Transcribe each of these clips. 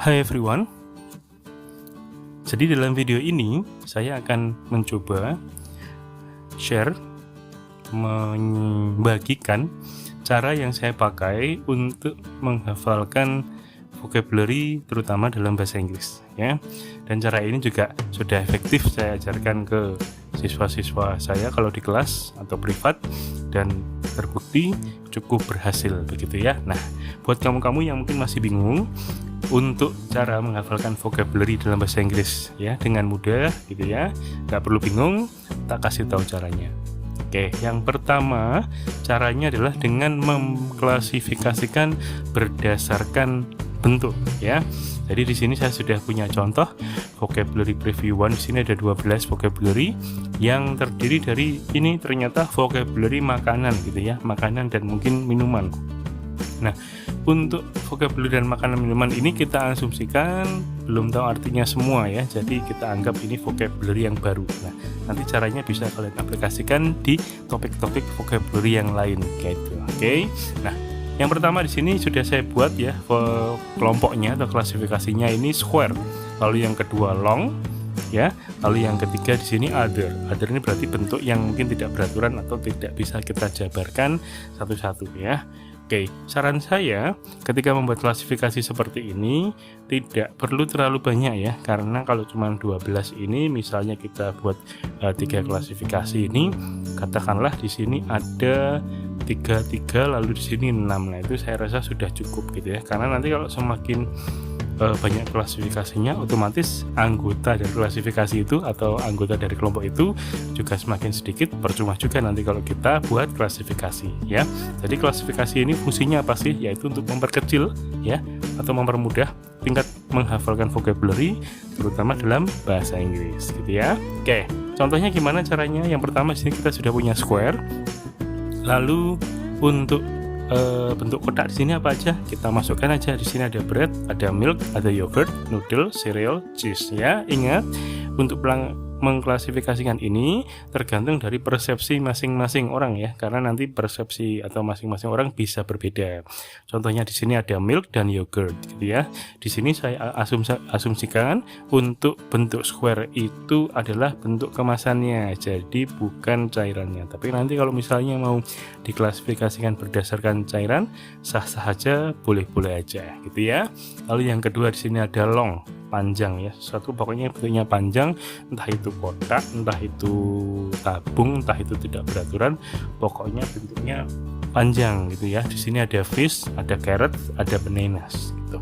Hai everyone. Jadi dalam video ini saya akan mencoba share, membagikan cara yang saya pakai untuk menghafalkan vocabulary terutama dalam bahasa Inggris ya. Dan cara ini juga sudah efektif saya ajarkan ke siswa-siswa saya kalau di kelas atau privat dan terbukti cukup berhasil begitu ya. Nah, buat kamu-kamu yang mungkin masih bingung untuk cara menghafalkan vocabulary dalam bahasa Inggris ya dengan mudah gitu ya, nggak perlu bingung, tak kasih tahu caranya. Oke, yang pertama caranya adalah dengan mengklasifikasikan berdasarkan bentuk ya. Jadi di sini saya sudah punya contoh vocabulary preview 1. Di sini ada 12 vocabulary yang terdiri dari ini ternyata vocabulary makanan gitu ya, makanan dan mungkin minuman. Nah, untuk vocabulary dan makanan minuman ini kita asumsikan belum tahu artinya semua ya. Jadi kita anggap ini vocabulary yang baru. Nah, nanti caranya bisa kalian aplikasikan di topik-topik vocabulary yang lain gitu. Oke. Nah, yang pertama di sini sudah saya buat ya kelompoknya atau klasifikasinya ini square. Lalu yang kedua long ya. Lalu yang ketiga di sini other. Other ini berarti bentuk yang mungkin tidak beraturan atau tidak bisa kita jabarkan satu-satu ya. Oke, saran saya ketika membuat klasifikasi seperti ini tidak perlu terlalu banyak ya, karena kalau cuma 12 ini misalnya kita buat 3 klasifikasi ini, katakanlah di sini ada 3 lalu di sini 6. Nah, itu saya rasa sudah cukup gitu ya. Karena nanti kalau semakin banyak klasifikasinya, otomatis anggota dari klasifikasi itu atau anggota dari kelompok itu juga semakin sedikit, percuma juga nanti kalau kita buat klasifikasi ya. Jadi klasifikasi ini fungsinya apa sih? Yaitu untuk memperkecil ya atau mempermudah tingkat menghafalkan vocabulary terutama dalam bahasa Inggris gitu ya. Oke, contohnya gimana caranya? Yang pertama di sini kita sudah punya square. Lalu untuk bentuk kotak di sini apa aja kita masukkan aja. Di sini ada bread, ada milk, ada yogurt, noodle, cereal, cheese ya. Ingat untuk mengklasifikasikan ini tergantung dari persepsi masing-masing orang ya, karena nanti persepsi atau masing-masing orang bisa berbeda. Contohnya di sini ada milk dan yogurt gitu ya. Di sini saya asumsikan untuk bentuk square itu adalah bentuk kemasannya, jadi bukan cairannya. Tapi nanti kalau misalnya mau diklasifikasikan berdasarkan cairan, sah-sah aja, boleh-boleh aja gitu ya. Lalu yang kedua di sini ada long, panjang ya, sesuatu pokoknya bentuknya panjang, entah itu kotak, entah itu tabung, entah itu tidak beraturan, pokoknya bentuknya panjang gitu ya. Di sini ada fish, ada carrot, ada bananas gitu.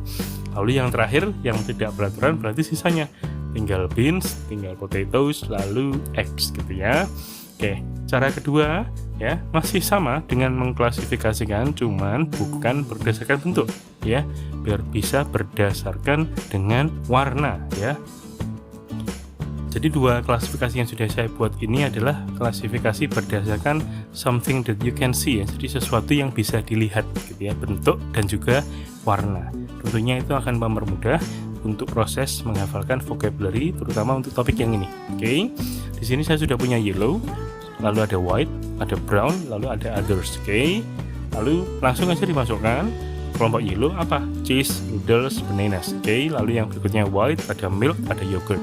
Lalu yang terakhir yang tidak beraturan berarti sisanya tinggal beans, tinggal potatoes, lalu eggs gitu ya. Oke, cara kedua ya masih sama dengan mengklasifikasikan, cuman bukan berdasarkan bentuk ya, biar bisa berdasarkan dengan warna ya. Jadi 2 klasifikasi yang sudah saya buat ini adalah klasifikasi berdasarkan something that you can see ya, jadi sesuatu yang bisa dilihat gitu ya, bentuk dan juga warna. Tentunya itu akan mempermudah untuk proses menghafalkan vocabulary terutama untuk topik yang ini. Oke. Di sini saya sudah punya yellow, lalu ada white, ada brown, lalu ada others. Oke. Lalu langsung aja dimasukkan. Kelompok yellow apa? Cheese, noodles, bananas. Oke. Lalu yang berikutnya white, ada milk, ada yogurt.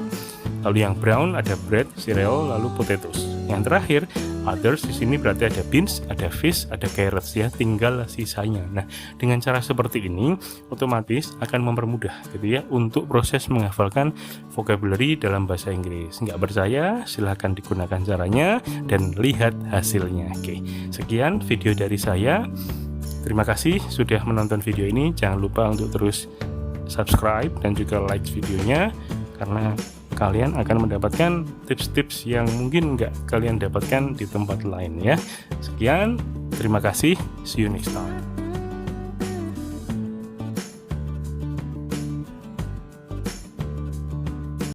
Lalu yang brown ada bread, cereal, lalu potatoes. Yang terakhir others, di sini berarti ada beans, ada fish, ada carrots ya, tinggal sisanya. Nah, dengan cara seperti ini otomatis akan mempermudah gitu ya untuk proses menghafalkan vocabulary dalam bahasa Inggris. Nggak percaya? Silahkan digunakan caranya dan lihat hasilnya. Oke, sekian video dari saya. Terima kasih sudah menonton video ini. Jangan lupa untuk terus subscribe dan juga like videonya, karena kalian akan mendapatkan tips-tips yang mungkin nggak kalian dapatkan di tempat lain ya. Sekian, terima kasih, see you next time.